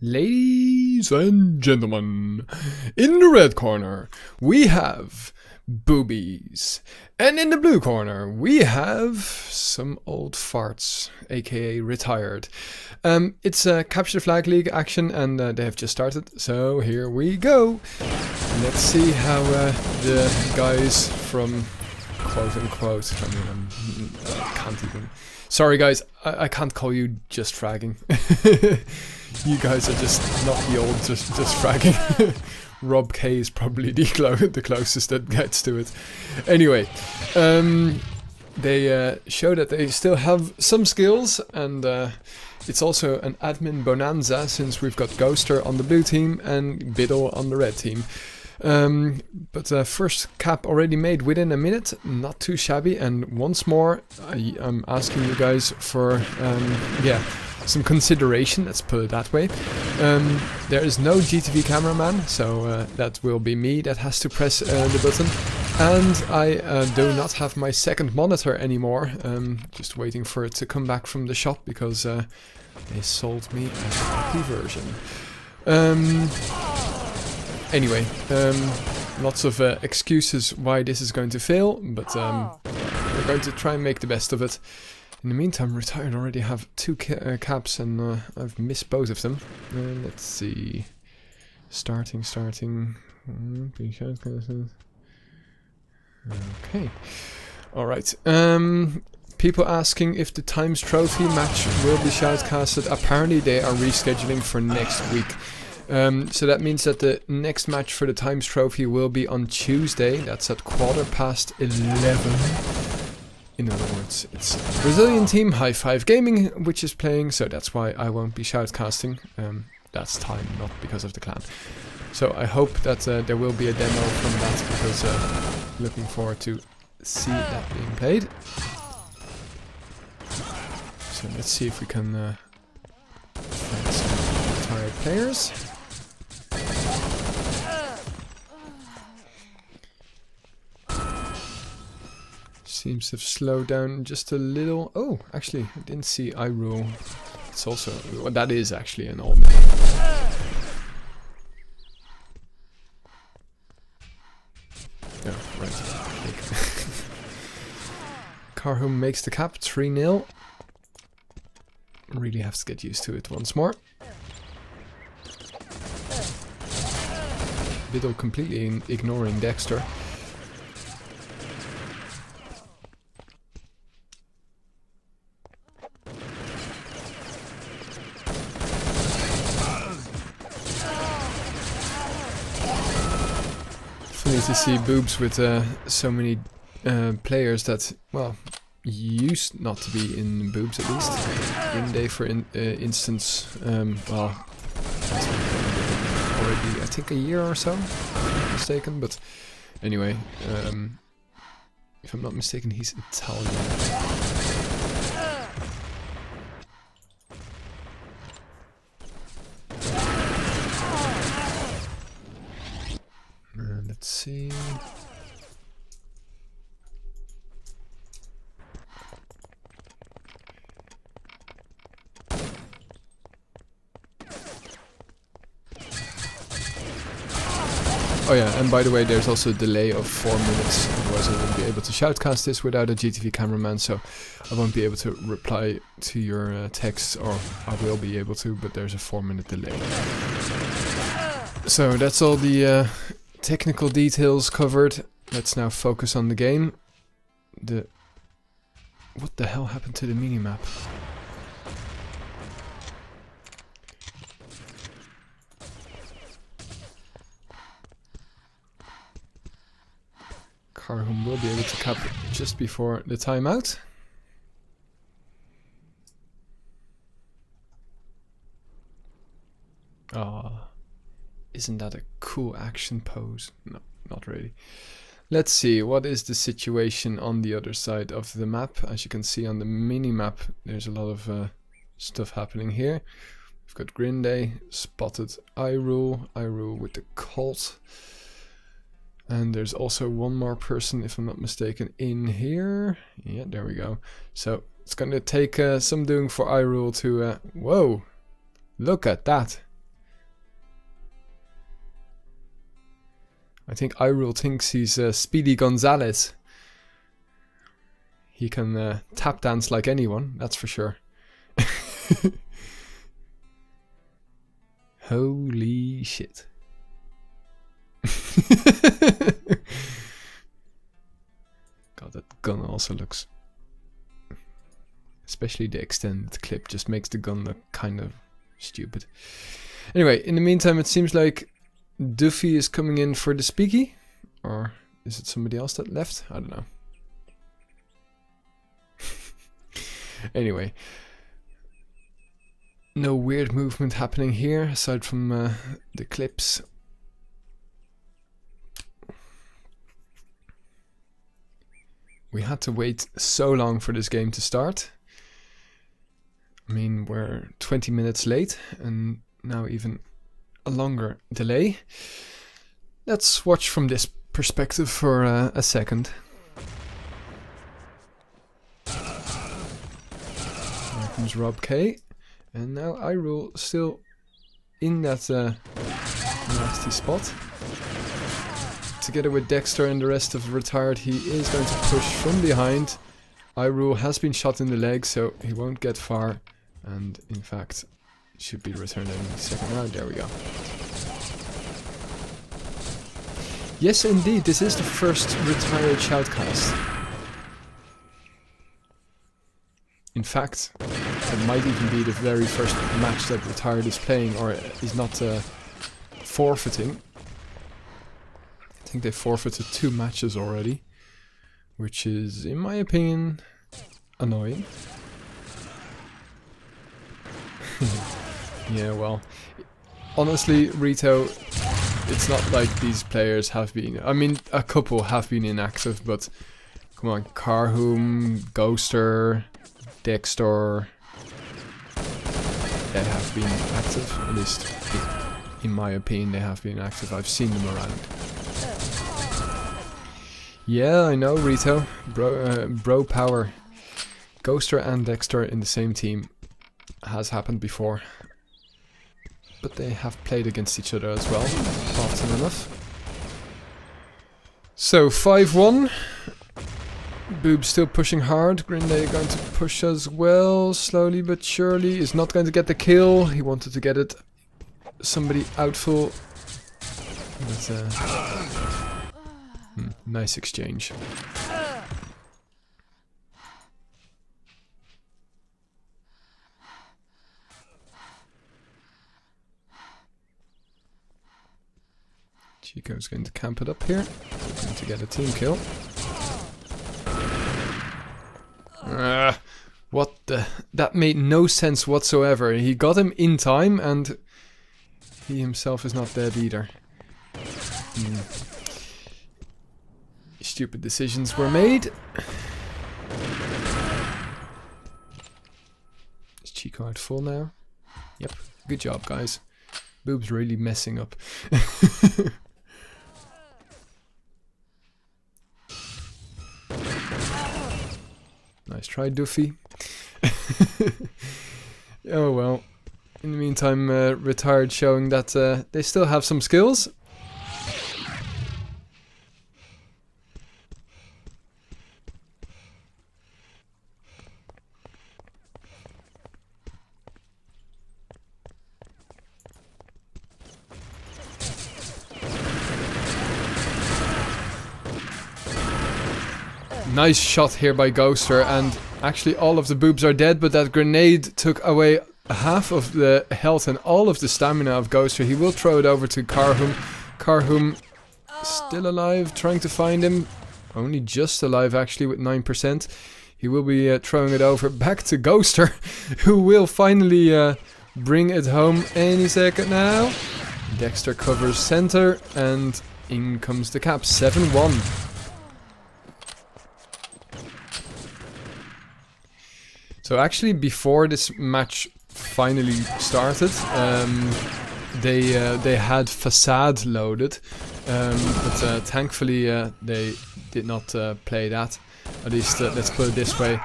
Ladies and gentlemen, in the red corner we have boobies, and in the blue corner we have some old farts, aka retired. It's a Capture the Flag League action, and they have just started, so here we go. Let's see how the guys from quote unquote, I can't even. Sorry guys, I can't call you just fragging. You guys are just not the old just fragging. Rob K is probably the closest that gets to it. Anyway, they show that they still have some skills, and it's also an admin bonanza since we've got Ghoster on the blue team and Biddle on the red team. But first cap already made within a minute, not too shabby, and once more I'm asking you guys for some consideration, let's put it that way. There is no GTV cameraman, so that will be me that has to press the button, and I do not have my second monitor anymore, just waiting for it to come back from the shop because they sold me a crappy version. Anyway, lots of excuses why this is going to fail, but we're going to try and make the best of it. In the meantime, Retired already have two caps, and I've missed both of them. Let's see. Starting. Okay. Alright. People asking if the Times Trophy match will be shoutcasted. Apparently they are rescheduling for next week. So that means that the next match for the Times Trophy will be on Tuesday. That's at 11:15. In other words, it's a Brazilian team, High Five Gaming, which is playing, so that's why I won't be shoutcasting. That's time, not because of the clan. So I hope that there will be a demo from that, because looking forward to see that being played. So let's see if we can find some retired players. Seems to have slowed down just a little. Oh, actually, I didn't see I rule. It's also, well, that is actually an old man. Oh, right. Carhum makes the cap, 3-0. Really have to get used to it once more. Biddle completely ignoring Dexter. To see boobs with so many players that, well, used not to be in boobs at least. Green Day, for instance, well, already I think a year or so, if I'm not mistaken. But anyway, if I'm not mistaken, he's Italian. Let's see. Oh yeah, and by the way, there's also a delay of 4 minutes, otherwise I wouldn't be able to shoutcast this without a GTV cameraman, so I won't be able to reply to your texts, or I will be able to, but there's a 4-minute delay. So that's all the technical details covered. Let's now focus on the game. What the hell happened to the minimap? Carhum will be able to cap just before the timeout. Ah. Isn't that a cool action pose? No, not really. Let's see, what is the situation on the other side of the map? As you can see on the mini-map, there's a lot of stuff happening here. We've got Green Day, spotted I rule with the Colt. And there's also one more person, if I'm not mistaken, in here. Yeah, there we go. So it's going to take some doing for I rule to... whoa, look at that. I think Irul thinks he's Speedy Gonzalez. He can tap dance like anyone, that's for sure. Holy shit. God, that gun also looks... Especially the extended clip just makes the gun look kind of stupid. Anyway, in the meantime, it seems like Duffy is coming in for the speaky. Or is it somebody else that left? I don't know. Anyway. No weird movement happening here, aside from the clips. We had to wait so long for this game to start. I mean, we're 20 minutes late, and now even a longer delay. Let's watch from this perspective for a second. There comes Rob K. And now Irul still in that nasty spot. Together with Dexter and the rest of the retired, he is going to push from behind. Irul has been shot in the leg, so he won't get far. And in fact, should be returned in the second round. There we go. Yes, indeed, this is the first retired Shoutcast. In fact, it might even be the very first match that retired is playing, or is not forfeiting. I think they forfeited 2 matches already, which is, in my opinion, annoying. Yeah, well, honestly, Rito, it's not like these players have been... I mean, a couple have been inactive, but come on, Carhoom, Ghoster, Dexter, they have been active, at least in my opinion they have been active. I've seen them around. Yeah, I know, Rito. Bro power. Ghoster and Dexter in the same team has happened before. But they have played against each other as well, often enough. So, 5-1. Boob still pushing hard. Grenade going to push as well, slowly but surely. Is not going to get the kill. He wanted to get it. Somebody out full. But, nice exchange. Chico's going to camp it up here. Going to get a team kill. What the... That made no sense whatsoever. He got him in time and he himself is not dead either. Stupid decisions were made. Is Chico out full now? Yep. Good job, guys. Boob's really messing up. Nice try, Duffy. Oh well. In the meantime, retired showing that they still have some skills. Nice shot here by Ghoster, and actually all of the boobs are dead, but that grenade took away half of the health and all of the stamina of Ghoster. He will throw it over to Carhoom. Carhoom still alive, trying to find him. Only just alive actually with 9%. He will be throwing it over back to Ghoster, who will finally bring it home any second now. Dexter covers center, and in comes the cap, 7-1. So actually, before this match finally started, they had Facade loaded, but thankfully they did not play that. At least, let's put it this way,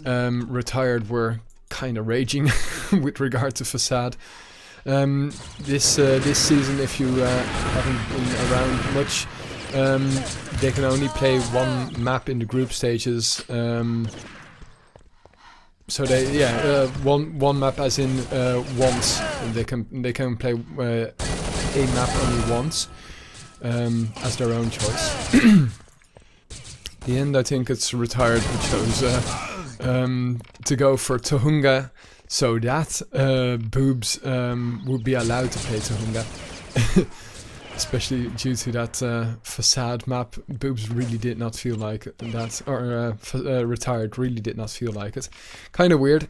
retired were kind of raging with regard to Facade. This season, if you haven't been around much, they can only play one map in the group stages. So they one map as in once. They can play a map only once as their own choice. The end, I think it's retired who chose to go for Tohunga, so that Boobs would be allowed to play Tohunga. Especially due to that facade map, Boobs really did not feel like that, or retired really did not feel like it. Kind of weird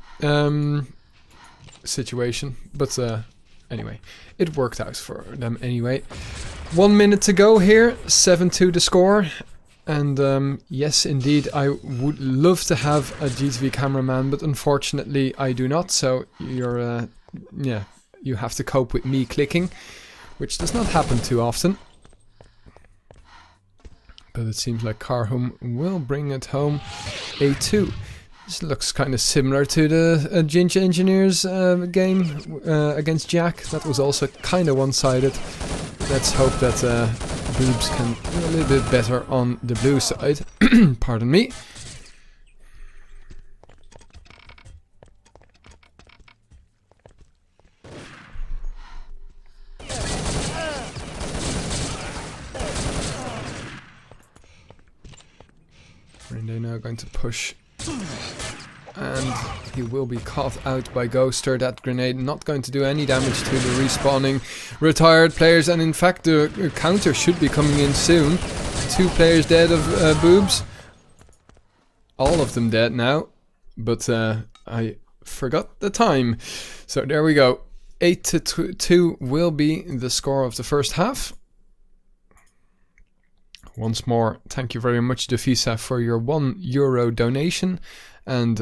situation, but anyway, it worked out for them anyway. 1 minute to go here, 7-2 the score. And yes, indeed, I would love to have a GTV cameraman, but unfortunately I do not. So you're, you have to cope with me clicking, which does not happen too often. But it seems like Carhum will bring it home A2. This looks kind of similar to the Ginger Engineers game against Jack. That was also kind of one-sided. Let's hope that Boobs can do a little bit better on the blue side. Pardon me. And they're now going to push. And he will be caught out by Ghoster. That grenade not going to do any damage to the respawning retired players. And in fact, the counter should be coming in soon. 2 players dead of Boobs. All of them dead now. But I forgot the time. So there we go. 8-2 will be the score of the first half. Once more, thank you very much, Defisa, for your €1 donation. And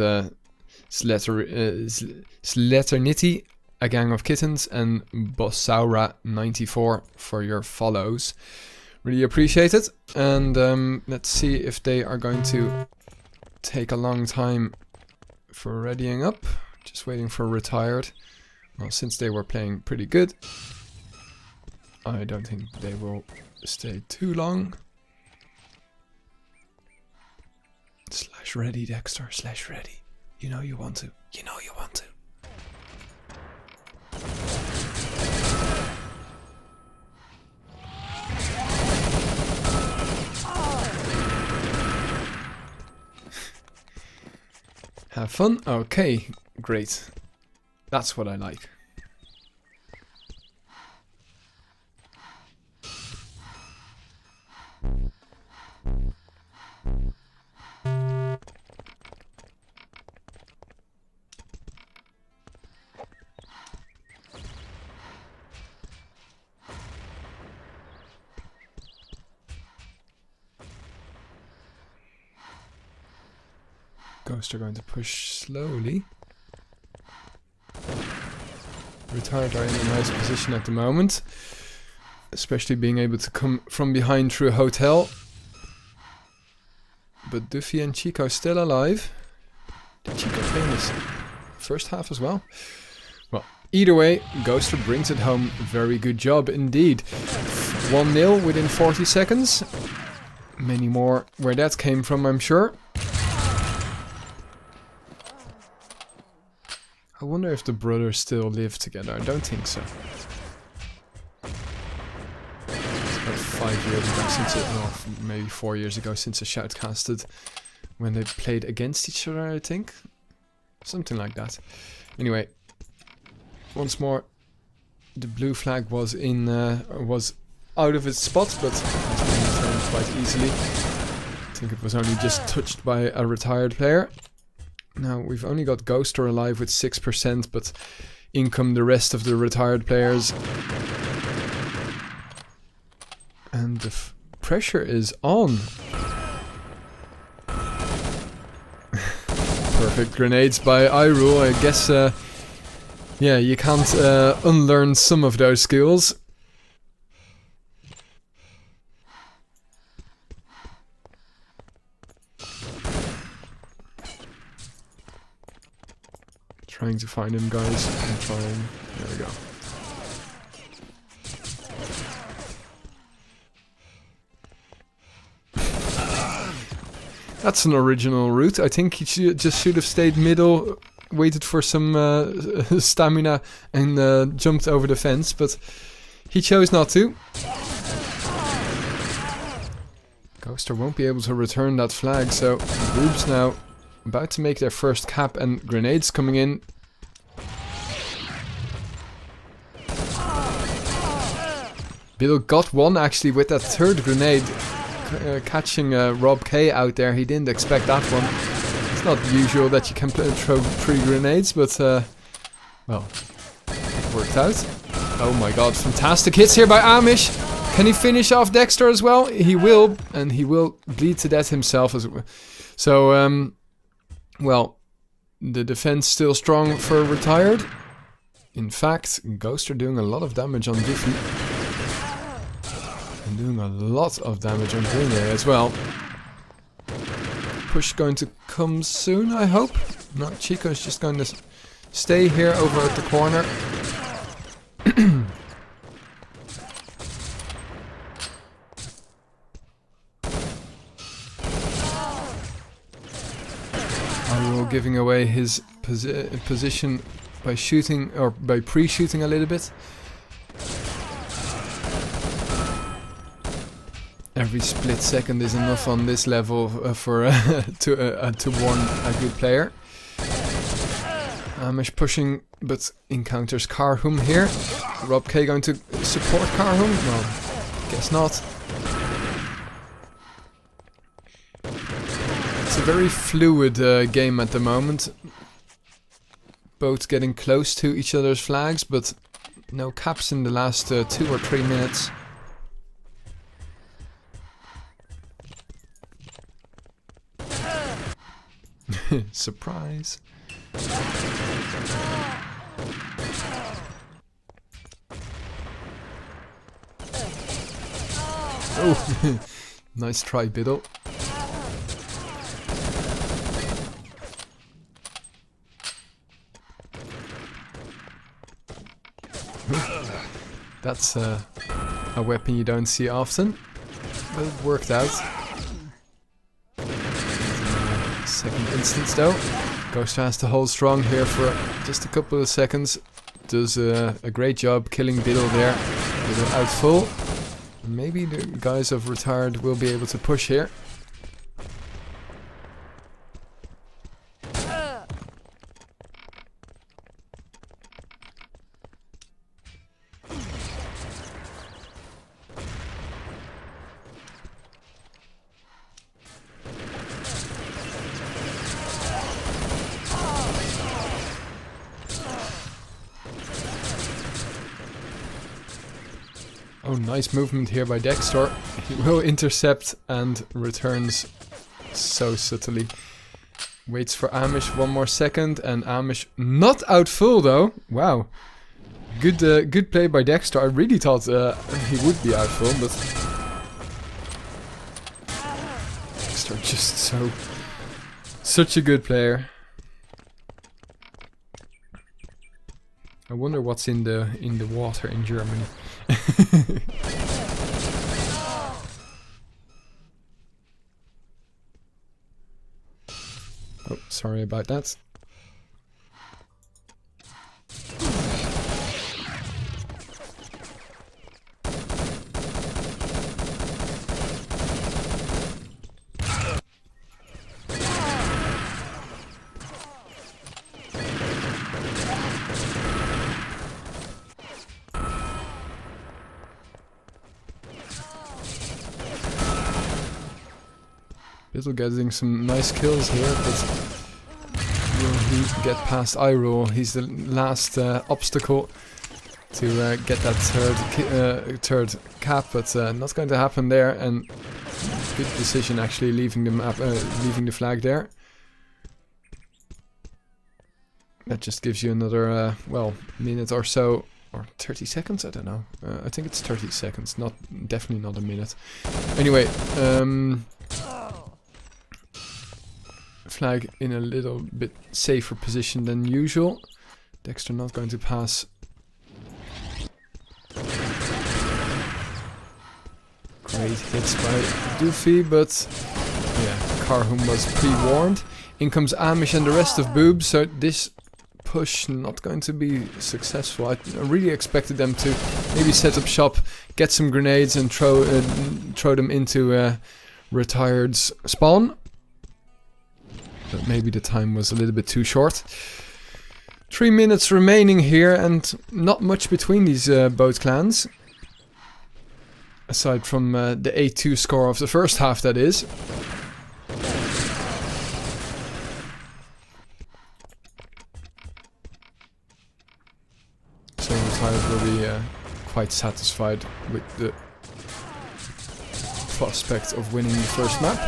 Sleternitty, A Gang of Kittens, and Bossaura94 for your follows. Really appreciate it. And let's see if they are going to take a long time for readying up. Just waiting for retired. Well, since they were playing pretty good, I don't think they will stay too long. /ready, Dexter, /ready. You know you want to. You know you want to. Have fun? Okay, great. That's what I like. Ghost are going to push slowly. Retired are in a nice position at the moment, especially being able to come from behind through a hotel. But Duffy and Chico still alive. Did Chico play in this first half as well? Well, either way, Ghoster brings it home. Very good job indeed. 1-0 within 40 seconds. Many more where that came from, I'm sure. I wonder if the brothers still live together. I don't think so. It's about 5 years ago since it, well, maybe 4 years ago since I shoutcasted when they played against each other, I think. Something like that. Anyway, once more, the blue flag was in was out of its spot, but it's been returned quite easily. I think it was only just touched by a retired player. Now, we've only got Ghoster alive with 6%, but in come the rest of the retired players. And the pressure is on. Perfect grenades by Irule. I guess, yeah, you can't unlearn some of those skills. Trying to find him, guys. I'm trying. There we go. That's an original route. I think he should have stayed middle, waited for some stamina, and jumped over the fence, but he chose not to. Ghoster won't be able to return that flag, so Boobs now about to make their first cap, and grenades coming in. Biddle got one actually with that third grenade, catching Rob K out there. He didn't expect that one. It's not usual that you can throw 3 grenades, but well, it worked out. Oh my god, fantastic hits here by Amish. Can he finish off Dexter as well? He will, and he will bleed to death himself as well. So, well, the defense still strong for retired. In fact, Ghoster doing a lot of damage on Diffie. And doing a lot of damage on Green A as well. Push going to come soon, I hope. No, Chico's just going to stay here over at the corner. Iroh giving away his position by shooting, or by pre-shooting a little bit. Every split second is enough on this level for to warn a good player. Amish pushing, but encounters Karhum here. Rob K going to support Karhum? No, guess not. It's a very fluid game at the moment. Both getting close to each other's flags, but no caps in the last 2 or 3 minutes. Surprise. Oh, nice try, Biddle. That's a weapon you don't see often, but it worked out. Second instance though. Ghoster has to hold strong here for just a couple of seconds. Does a great job killing Biddle there. Biddle out full. Maybe the guys of retired will be able to push here. Oh, nice movement here by Dexter. He will intercept and returns so subtly. Waits for Amish 1 more second, and Amish not out full though. Wow. Good play by Dexter. I really thought he would be out full, but Dexter just such a good player. I wonder what's in the water in Germany. Oh, sorry about that. Biddle getting some nice kills here, but will he get past Iroh? He's the last obstacle to get that third cap, but not going to happen there. And good decision actually, leaving the flag there. That just gives you another well, minute or so, or 30 seconds. I don't know. I think it's 30 seconds. Definitely not a minute. Anyway. Flag in a little bit safer position than usual. Dexter not going to pass. Great hits by Doofy, but yeah, Karhum was pre-warned. In comes Amish and the rest of Boobs, so this push not going to be successful. I really expected them to maybe set up shop, get some grenades and throw them into Retired's spawn. But maybe the time was a little bit too short. 3 minutes remaining here and not much between these both clans. Aside from the 8-2 score of the first half, that is. So Retired will be quite satisfied with the prospect of winning the first map.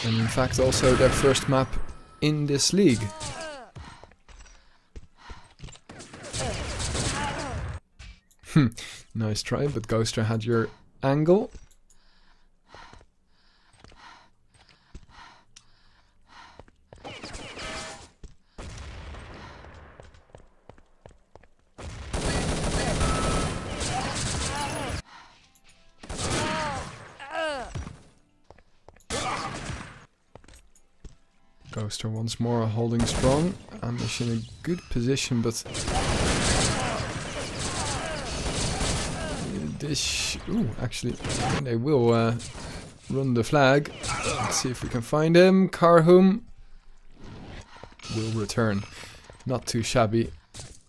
And in fact also their first map in this league. Nice try, but Ghoster had your angle. Ghoster once more holding strong. Amish in a good position, but this... Ooh, actually, they will run the flag. Let's see if we can find him. Karhum will return. Not too shabby,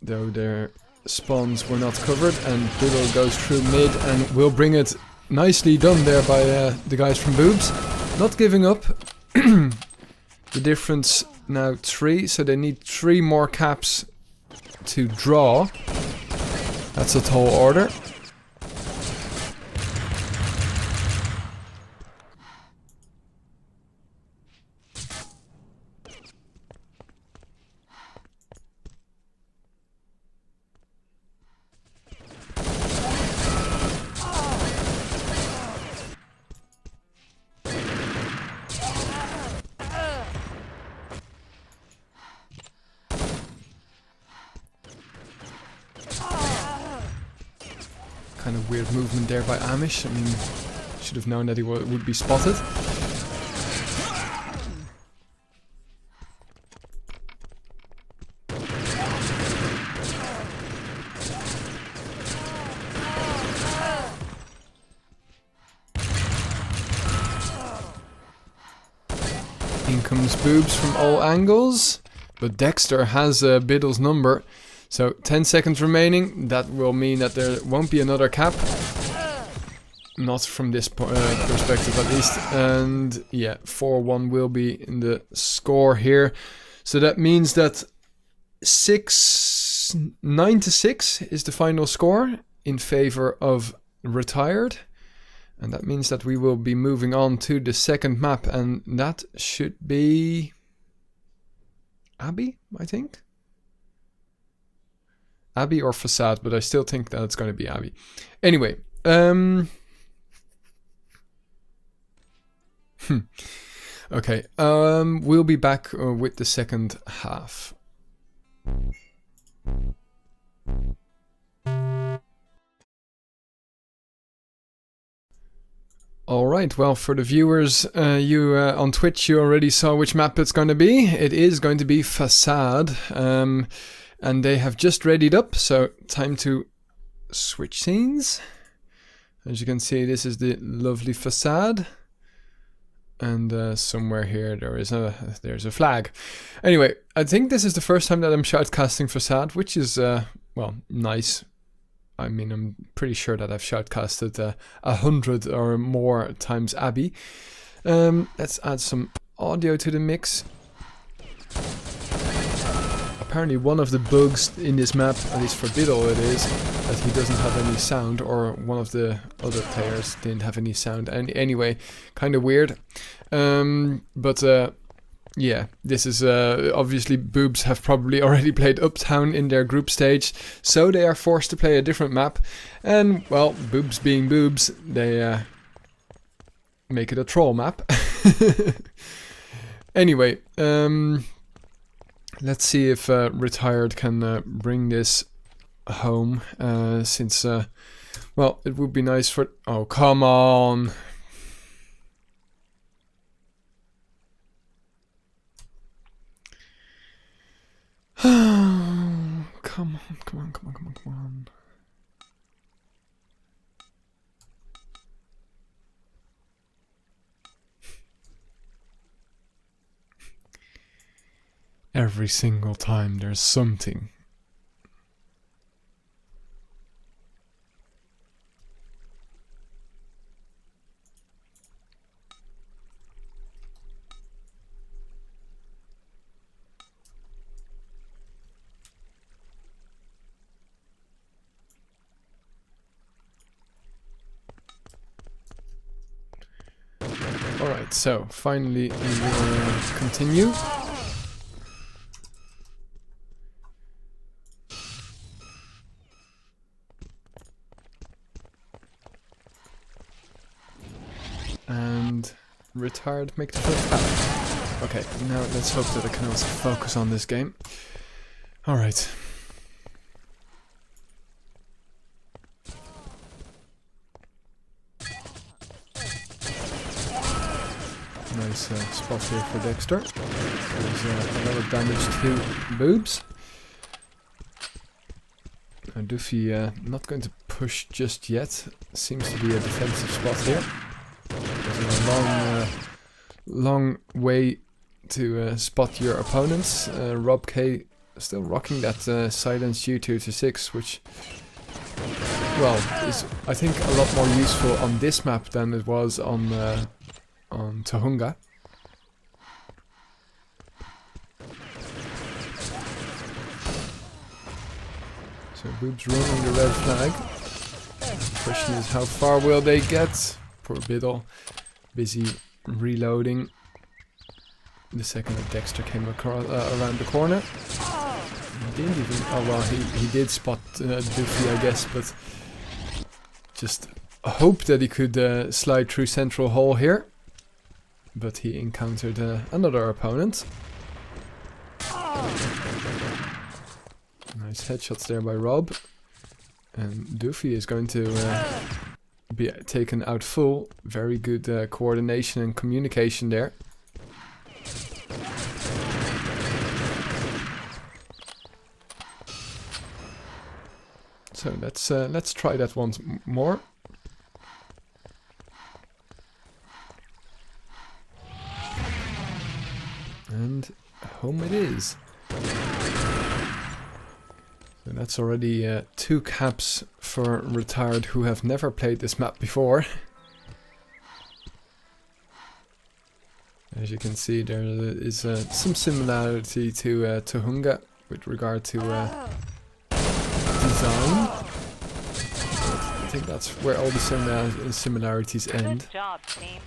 though their spawns were not covered. And Biddle goes through mid and will bring it. Nicely done there by the guys from Boobs. Not giving up. The difference now 3, so they need 3 more caps to draw. That's a tall order. Kind of weird movement there by Amish. I mean, should have known that he would be spotted. In comes Boobs from all angles, but Dexter has Biddle's number. So 10 seconds remaining. That will mean that there won't be another cap. Not from this perspective at least. And yeah, 4-1 will be in the score here. So that means that 9-6 is the final score in favor of Retired. And that means that we will be moving on to the second map. And that should be Abbey, I think. Abbey or Facade, but I still think that it's going to be Abbey. Anyway, okay, we'll be back with the second half. Alright, well, for the viewers, you on Twitch, you already saw which map it's going to be. It is going to be Facade. And they have just readied up, so time to switch scenes. As you can see, this is the lovely Facade. And somewhere here there's a flag. Anyway, I think this is the first time that I'm shoutcasting Facade, which is, well, nice. I mean, I'm pretty sure that I've shoutcasted 100 or more times Abbey. Let's add some audio to the mix. Apparently one of the bugs in this map, at least for Biddle it is, that he doesn't have any sound, or one of the other players didn't have any sound. And anyway, kind of weird. But yeah, this is obviously Boobs have probably already played Uptown in their group stage, so they are forced to play a different map. And well, Boobs being Boobs, they make it a troll map. Anyway, let's see if Retired can bring this home, since, well, it would be nice for... Oh, come on! Come on, come on, come on. Every single time there's something. Alright, so finally we will continue. And retired, make the first tap. Okay, now let's hope that I can also focus on this game. Alright. Nice spot here for Dexter. There's a lot of damage to boobs. Duffy not going to push just yet. Seems to be a defensive spot here. There's a long way to spot your opponents. Rob K still rocking that silenced U226, which, well, is I think a lot more useful on this map than it was on Tahunga. So boobs running the red flag. The question is, how far will they get? Poor Biddle, busy reloading. The second that Dexter came across around the corner, he didn't even. Oh well, he did spot Duffy, I guess, but just hope that he could slide through central hall here. But he encountered another opponent. Nice headshots there by Rob. And Duffy is going to be taken out full. Very good coordination and communication there. So let's try that once more. And home it is. So that's already 2 caps for retired who have never played this map before. As you can see, there is some similarity to Tahunga with regard to design. But I think that's where all the similarities end. Good job, team.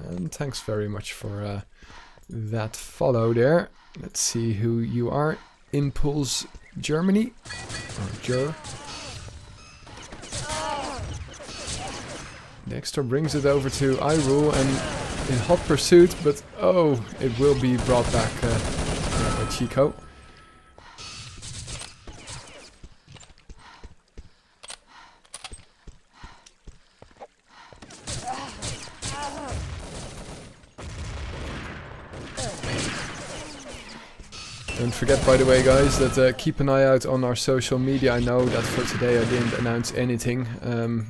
And thanks very much for that follow there. Let's see who you are. Impulse Germany. Or Ger. Dexter brings it over to Irule and in hot pursuit, but oh, it will be brought back by Chico. Don't forget, by the way, guys, that keep an eye out on our social media. I know that for today I didn't announce anything.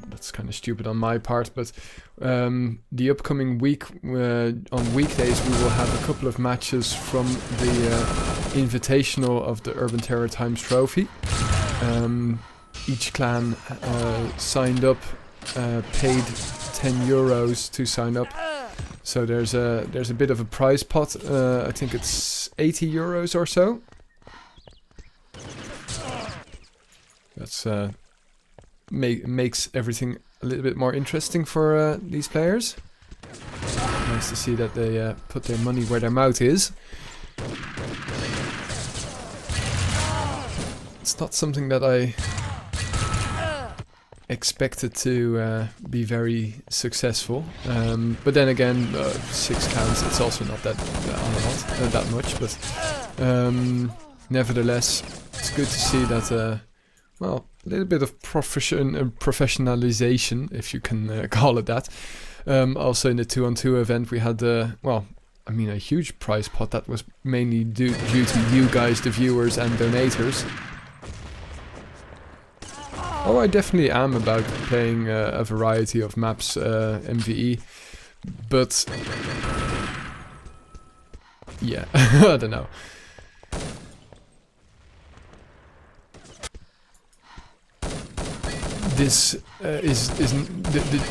That's kind of stupid on my part, but the upcoming week, on weekdays, we will have a couple of matches from the Invitational of the Urban Terror Times Trophy. Each clan signed up, paid €10 to sign up. So there's a bit of a prize pot. I think it's €80 or so. That's makes everything a little bit more interesting for these players. Nice to see that they put their money where their mouth is. It's not something that I expected to be very successful, but then again, 6 clans, it's also not that much, but nevertheless, it's good to see that, well, a little bit of professionalization, if you can call it that. Also in the 2-on-2 event we had, well, I mean, a huge prize pot that was mainly due to you guys, the viewers and donators. Oh, I definitely am about playing a variety of maps MVE, but yeah, I don't know. This is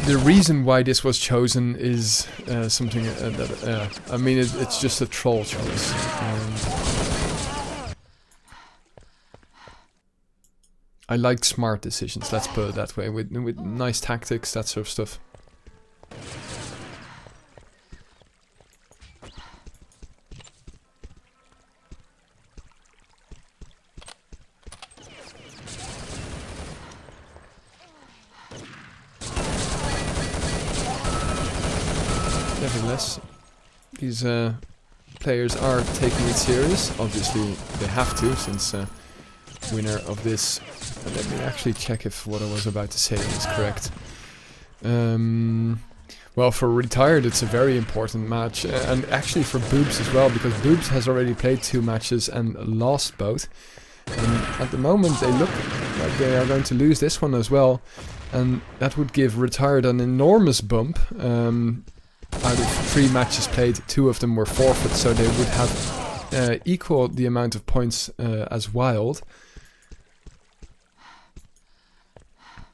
the reason why this was chosen is something that I mean it's just a troll choice. I like smart decisions. Let's put it that way, with nice tactics, that sort of stuff. Nevertheless, these players are taking it serious. Obviously, they have to, since winner of this. Let me actually check if what I was about to say is correct. Well, for Retired, it's a very important match, and actually for b00bs as well, because b00bs has already played 2 matches and lost both. And at the moment, they look like they are going to lose this one as well, and that would give Retired an enormous bump. Out of 3 matches played, 2 of them were forfeit, so they would have equal the amount of points as Wild.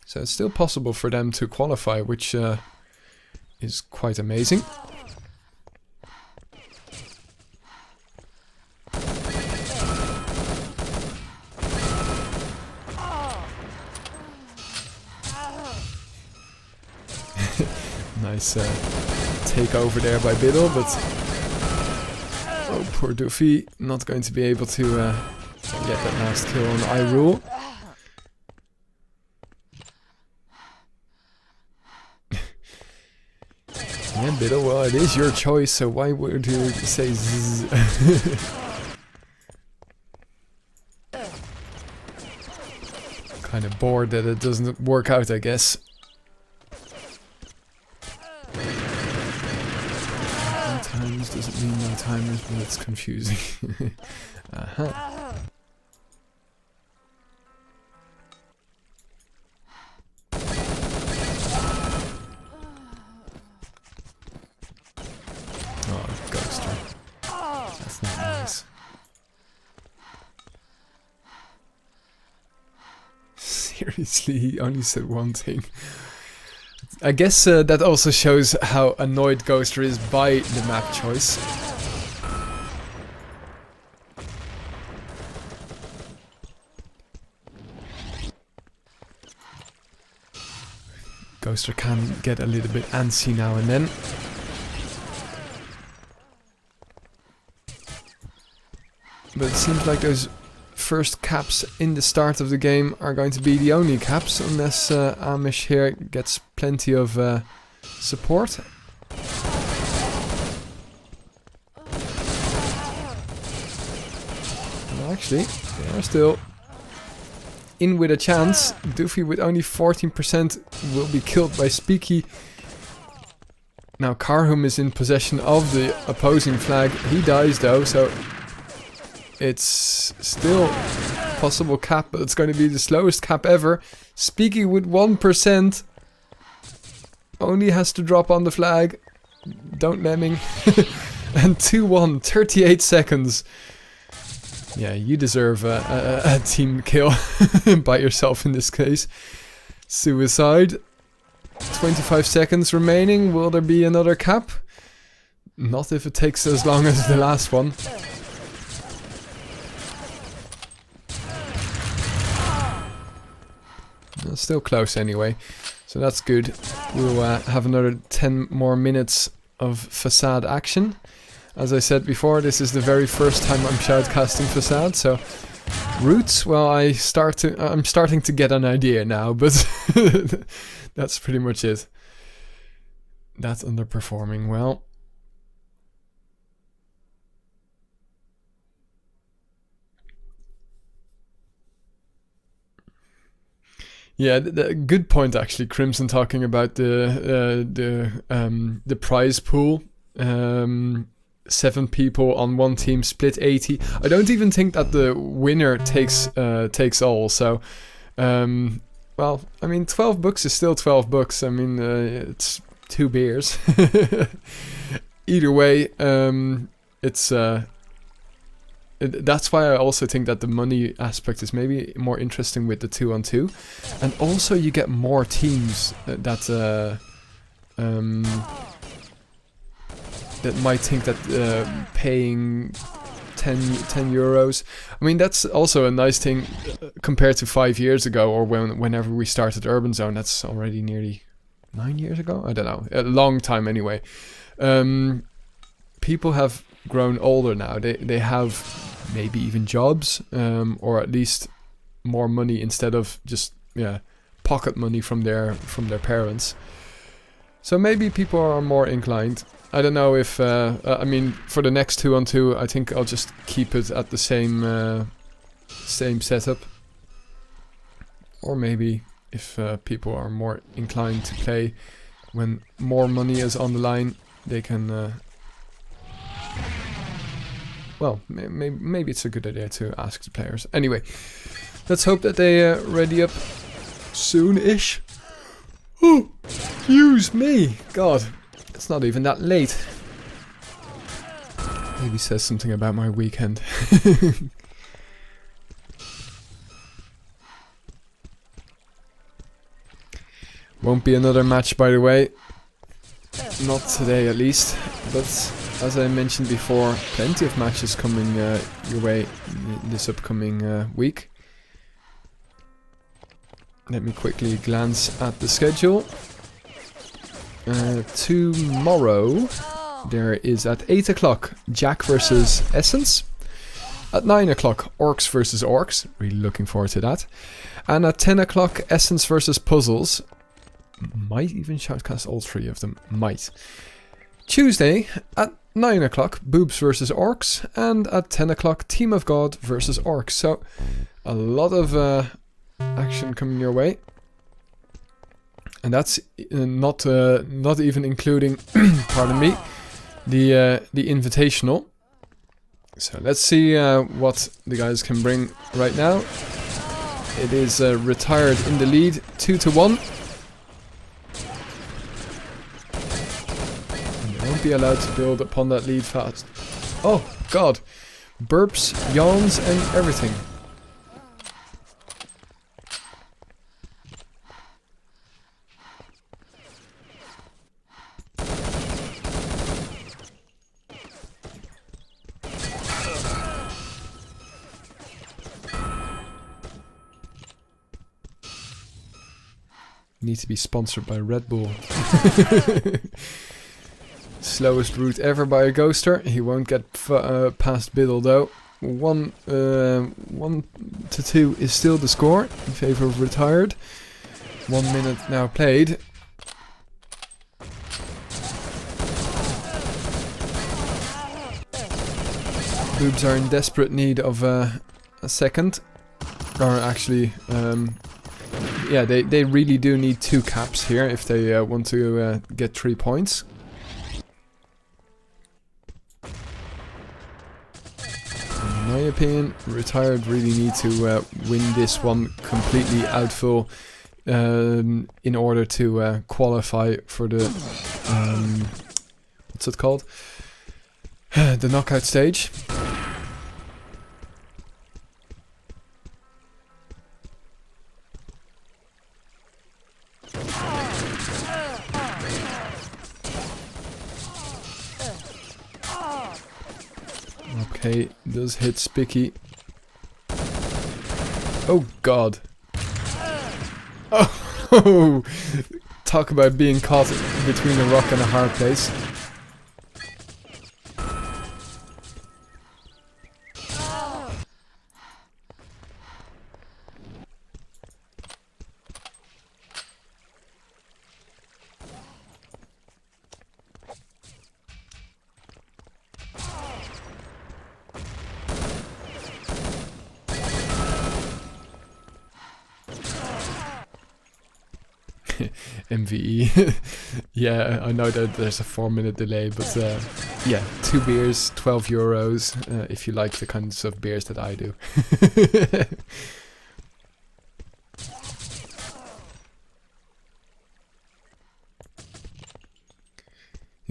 So it's still possible for them to qualify, which is quite amazing. Nice takeover there by Biddle, but oh, poor Doofy, not going to be able to get that last kill on iRule. Yeah, Biddle, well, it is your choice, so why would you say zzz? Kind of bored that it doesn't work out, I guess. No timers doesn't mean no timers, but it's confusing. Oh, Ghoster. That's not nice. Seriously, he only said one thing. I guess that also shows how annoyed Ghoster is by the map choice. Ghoster can get a little bit antsy now and then. But it seems like those first caps in the start of the game are going to be the only caps, unless Amish here gets plenty of support. Well, actually, they are still in with a chance. Doofy with only 14% will be killed by Speaky. Now Karhum is in possession of the opposing flag. He dies though, so it's still possible cap, but it's going to be the slowest cap ever. Speaky with 1% only has to drop on the flag. Don't lemming. And 2-1, 38 seconds. Yeah, you deserve a team kill by yourself in this case. Suicide. 25 seconds remaining. Will there be another cap? Not if it takes as long as the last one. Still close anyway, so that's good. We'll have another 10 more minutes of Facade action. As I said before, this is the very first time I'm shoutcasting Facade, so routes, well, I'm starting to get an idea now, but that's pretty much it. That's underperforming well. Yeah, the good point actually, Crimson, talking about the prize pool. 7 people on one team, split 80. I don't even think that the winner takes all. So well, I mean, 12 bucks is still 12 bucks. I mean, it's 2 beers. Either way, it's that's why I also think that the money aspect is maybe more interesting with the 2-on-2, and also you get more teams that might think that paying 10 euros. I mean, that's also a nice thing compared to 5 years ago, or whenever we started Urban Zone. That's already nearly 9 years ago. I don't know, a long time anyway. People have grown older now. They have maybe even jobs, or at least more money instead of just pocket money from their parents. So maybe people are more inclined. I don't know if I mean, for the next 2-on-2, I think I'll just keep it at the same setup. Or maybe if people are more inclined to play when more money is on the line, they can. Well, maybe it's a good idea to ask the players. Anyway, let's hope that they ready up soon-ish. Oh, excuse me. God, it's not even that late. Maybe says something about my weekend. Won't be another match, by the way. Not today, at least. But as I mentioned before, plenty of matches coming your way this upcoming week. Let me quickly glance at the schedule. Tomorrow there is at 8 o'clock Jack versus Essence. At 9 o'clock Orcs versus Orcs. Really looking forward to that. And at 10 o'clock Essence versus Puzzles. Might even shoutcast all 3 of them. Might. Tuesday at 9 o'clock Boobs versus Orcs. And at 10 o'clock Team of God versus Orcs. So a lot of action coming your way. And that's not even including, pardon me, the invitational. So let's see what the guys can bring right now. It is retired in the lead, 2-1. And they won't be allowed to build upon that lead fast. Oh God, burps, yawns, and everything. Need to be sponsored by Red Bull. Slowest route ever by a ghoster. He won't get past Biddle though. 1 to 2 is still the score in favor of retired. 1 minute now played. Boobs are in desperate need of a second. Or actually, yeah, they really do need 2 caps here if they want to get 3 points. In my opinion, retired really need to win this one completely out full in order to qualify for the what's it called? The knockout stage. Okay, does hit Spicky. Oh God. Oh, talk about being caught between a rock and a hard place. MVE. Yeah, I know that there's a 4-minute delay, but yeah, 2 beers, 12 euros, if you like the kinds of beers that I do.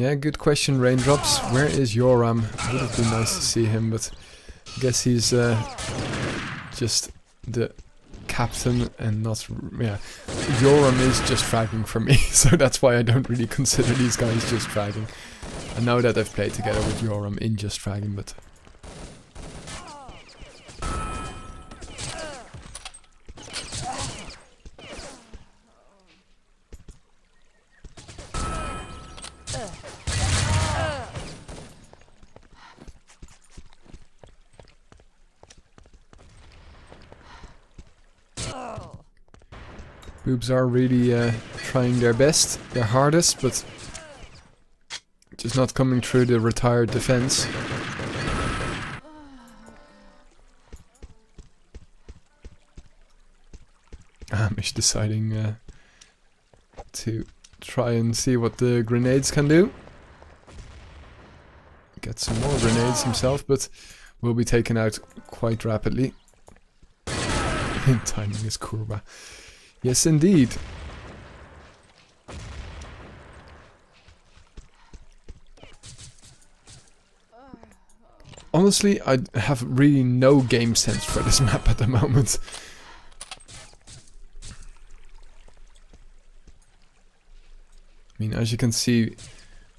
Yeah, good question, Raindrops. Where is Yoram? Would have been nice to see him, but I guess he's just the captain and not... Yeah, Yoram is just fragging for me, so that's why I don't really consider these guys just fragging. I know that I've played together with Yoram in just fragging, but... Boobs are really trying their best, their hardest, but just not coming through the retired defense. Amish deciding to try and see what the grenades can do. Get some more grenades himself, but will be taken out quite rapidly. Timing is kurwa. Yes, indeed. Honestly, I have really no game sense for this map at the moment. I mean, as you can see,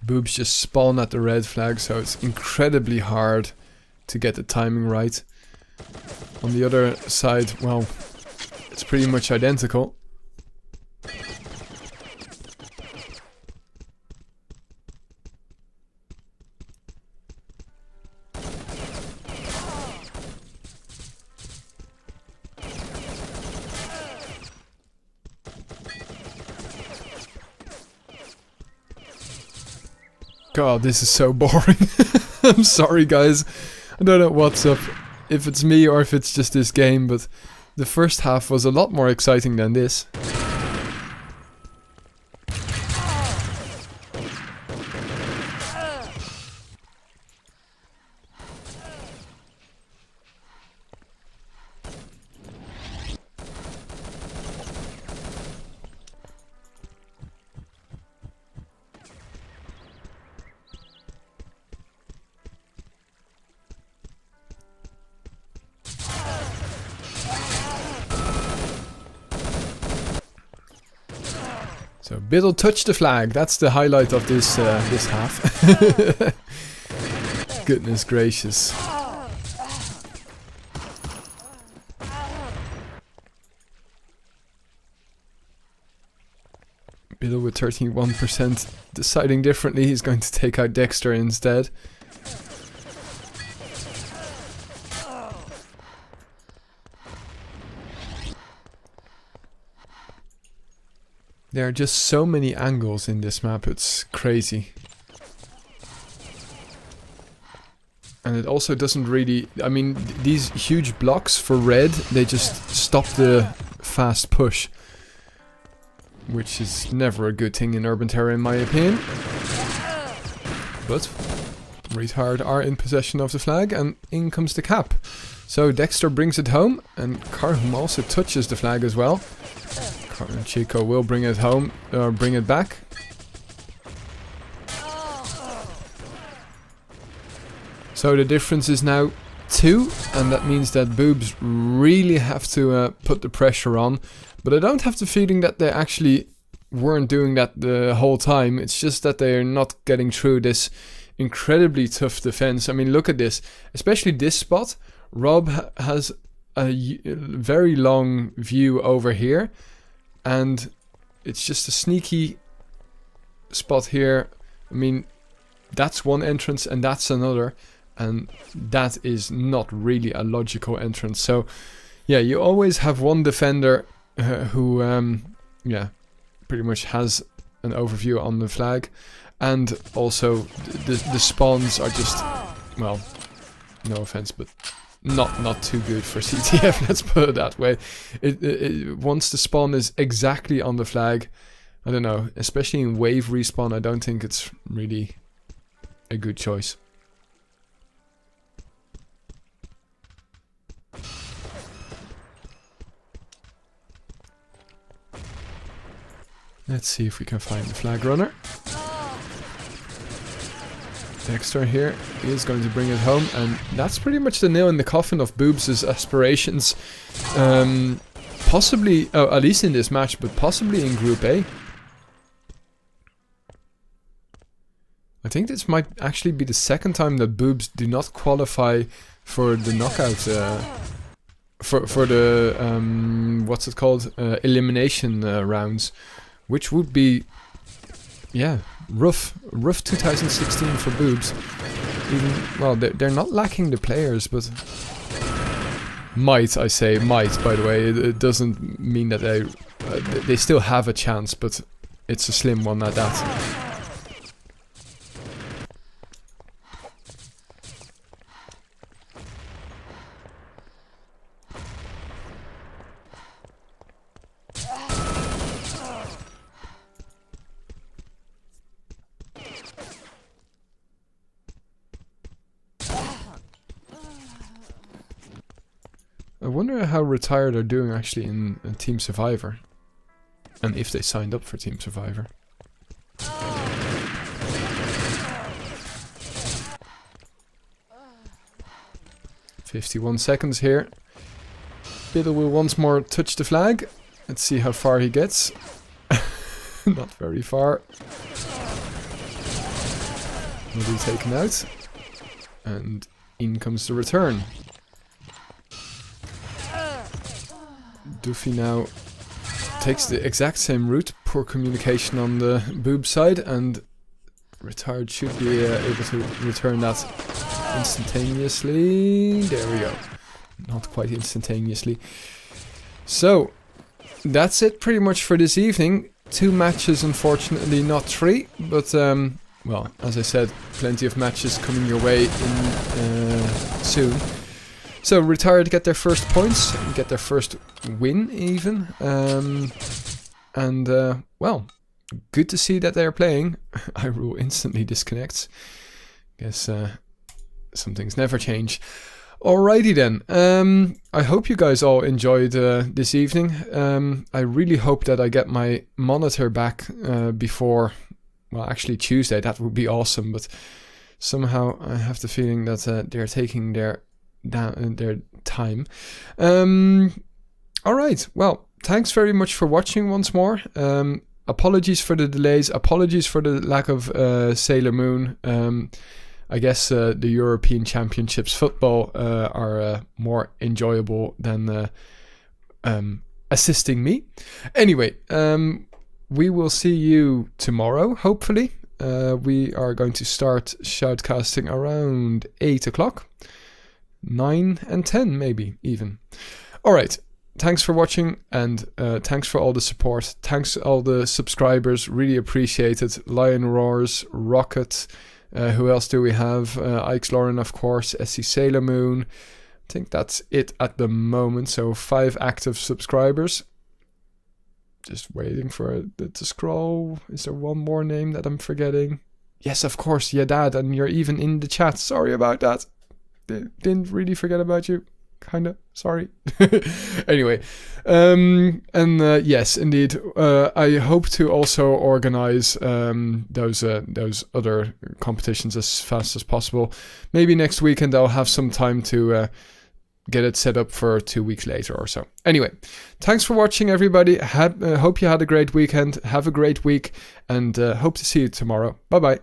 boobs just spawn at the red flag, so it's incredibly hard to get the timing right. On the other side, well, it's pretty much identical. God, this is so boring. I'm sorry, guys. I don't know what's up, if it's me or if it's just this game, but the first half was a lot more exciting than this. So Biddle touched the flag. That's the highlight of this this half. Goodness gracious. Biddle with 31% deciding differently. He's going to take out Dexter instead. There are just so many angles in this map, it's crazy. And it also doesn't really... I mean, these huge blocks for red, they just stop the fast push. Which is never a good thing in Urban Terror, in my opinion. But Retard are in possession of the flag, and in comes the cap. So Dexter brings it home, and Karhum also touches the flag as well. Chico will bring it home, or bring it back. So the difference is now 2, and that means that Boobs really have to put the pressure on. But I don't have the feeling that they actually weren't doing that the whole time. It's just that they're not getting through this incredibly tough defense. I mean, look at this. Especially this spot. Rob has a very long view over here. And it's just a sneaky spot here. I mean, that's one entrance and that's another. And that is not really a logical entrance. So, yeah, you always have one defender who, yeah, pretty much has an overview on the flag. And also, the spawns are just, well, no offense, but... Not too good for CTF, let's put it that way. Once the spawn is exactly on the flag, I don't know, especially in wave respawn, I don't think it's really a good choice. Let's see if we can find the flag runner. Dexter here is going to bring it home, and that's pretty much the nail in the coffin of Boobs' aspirations. Possibly, at least in this match, but possibly in Group A. I think this might actually be the second time that Boobs do not qualify for the knockout, for the, what's it called, elimination rounds, which would be, yeah, rough 2016 for Boobs. Even, well, they're not lacking the players, but might, I say, might, by the way, it doesn't mean that they still have a chance, but it's a slim one at that. I wonder how Retired are doing actually in Team Survivor. And if they signed up for Team Survivor. "51 seconds here. Biddle will once more touch the flag. Let's see how far he gets. Not very far. Will be taken out. And in comes the return. Duffy now takes the exact same route. Poor communication on the Boob side, and Retired should be able to return that instantaneously. There we go. Not quite instantaneously. So, that's it pretty much for this evening. 2 matches, unfortunately, not 3, but well, as I said, plenty of matches coming your way in soon. So, Retired get their first points, get their first win even, and well, good to see that they're playing. iRule instantly disconnects. Guess some things never change. Alrighty then, I hope you guys all enjoyed this evening. I really hope that I get my monitor back before, well, actually Tuesday. That would be awesome, but somehow I have the feeling that they're taking their time. Alright, well, thanks very much for watching once more. Apologies for the delays, apologies for the lack of Sailor Moon. I guess the European Championships football are more enjoyable than assisting me. Anyway, we will see you tomorrow, hopefully. We are going to start shoutcasting around 8 o'clock. 9 and 10 maybe even. Alright, thanks for watching, and thanks for all the support. Thanks to all the subscribers, really appreciate it. Lion Roars, Rocket, who else do we have? Ike's Lauren, of course, SC Sailor Moon. I think that's it at the moment, so 5 active subscribers. Just waiting for it to scroll. Is there one more name that I'm forgetting? Yes, of course, your dad, and you're even in the chat. Sorry about that. Didn't really forget about you. Kinda, sorry. Anyway, yes, indeed. I hope to also organize those other competitions as fast as possible. Maybe next weekend I'll have some time to get it set up for 2 weeks later or so. Anyway, thanks for watching, everybody. Hope you had a great weekend. Have a great week, and hope to see you tomorrow. Bye bye.